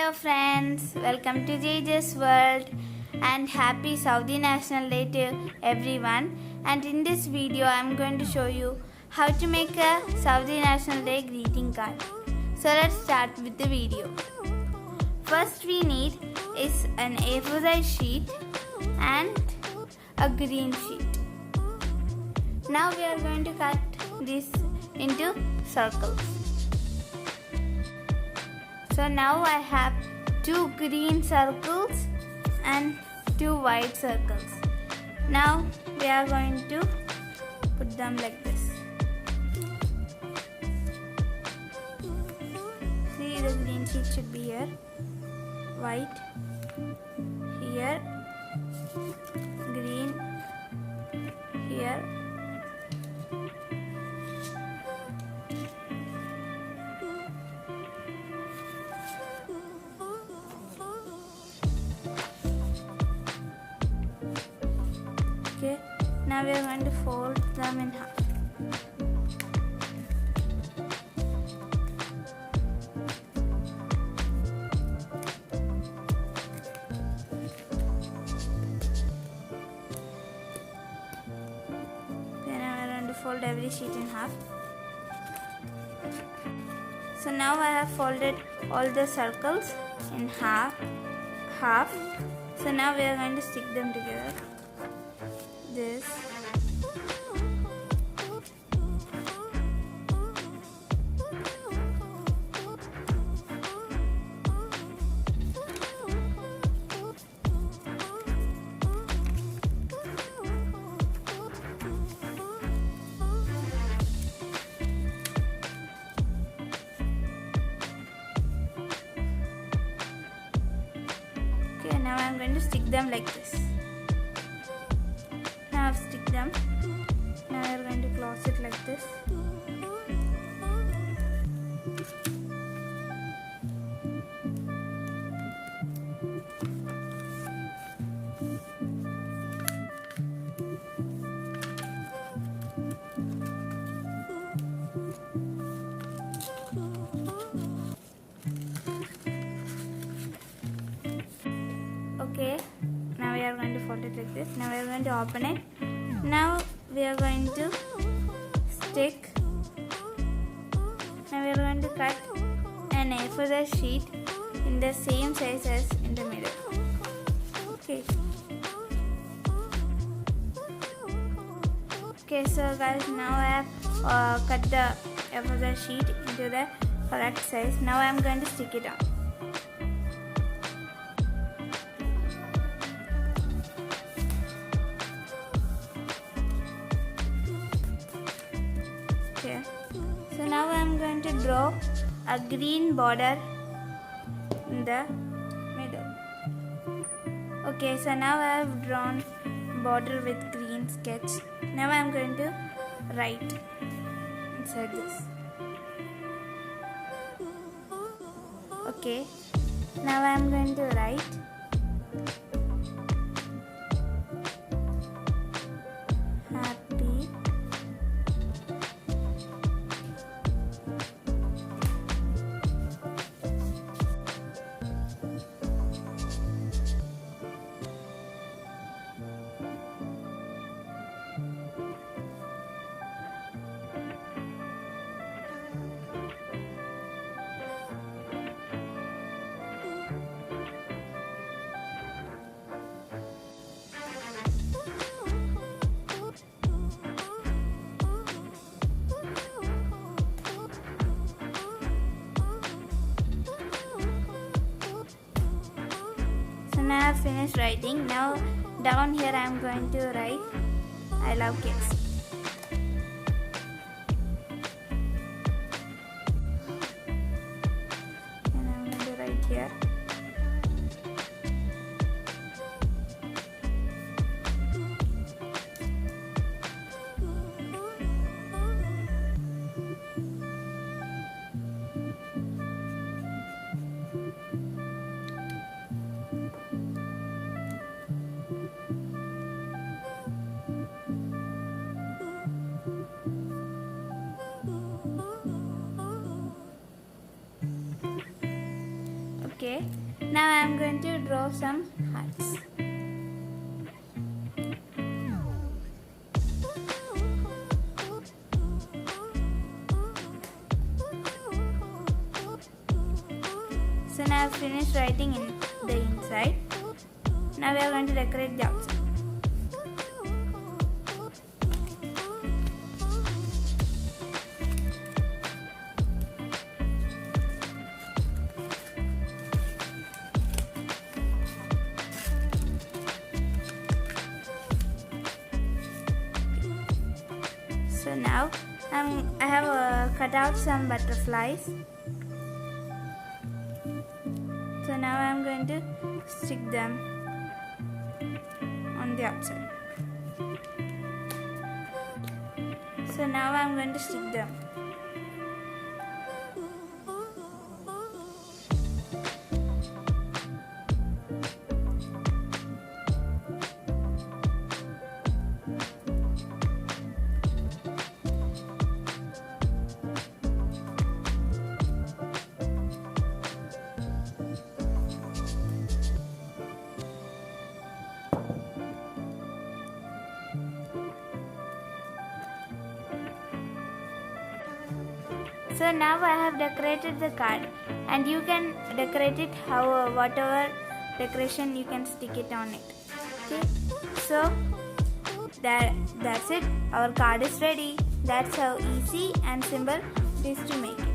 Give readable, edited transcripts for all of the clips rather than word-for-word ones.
Hello friends, welcome to JJ's World and happy Saudi National Day to everyone. And in this video I am going to show you how to make a Saudi National Day greeting card. So let's start with the video. First we need is an A4 size sheet and a green sheet. Now we are going to cut this into circles. So now I have 2 green circles and 2 white circles. Now we are going to put them like this. See, the green sheet should be here, white here, green here. Okay, now we are going to fold them in half. Okay, now we are going to fold every sheet in half. So now I have folded all the circles in half. So now we are going to stick them together. This. Okay, now I am going to stick them like this. Now I've stick them. Now we are going to close it like this. Okay, now we are going to fold it like this. Now we are going to open it. Now we are going to stick. Now we are going to cut an A4 size sheet in the same size as in the middle. Okay. Okay, so guys, now I have cut the A4 size sheet into the correct size. Now I am going to stick it on. So now I am going to draw a green border in the middle. Okay, so now I have drawn border with green sketch. Now I am going to write inside this. Okay, now I am going to write happy Now I have finished writing. Now down here I am going to write I love kids. And I am going to write here Now I am going to draw some hearts. So now I have finished writing in the inside. Now we are going to decorate the outside. So now I have cut out some butterflies. So now I am going to stick them on the outside. So now I am going to stick them. So now I have decorated the card, and you can decorate it whatever decoration you can stick it on it. Okay, so that's it. Our card is ready. That's how easy and simple it is to make it.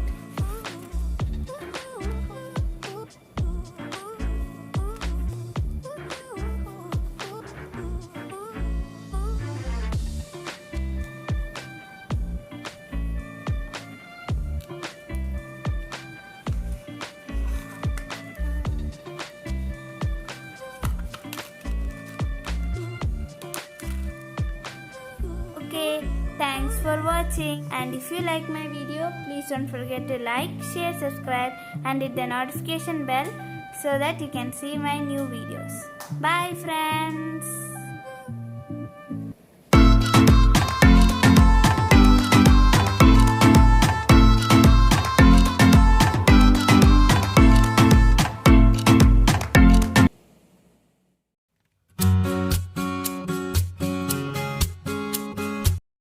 Okay, thanks for watching, and if you like my video, please don't forget to like, share, subscribe and hit the notification bell so that you can see my new videos. Bye friends.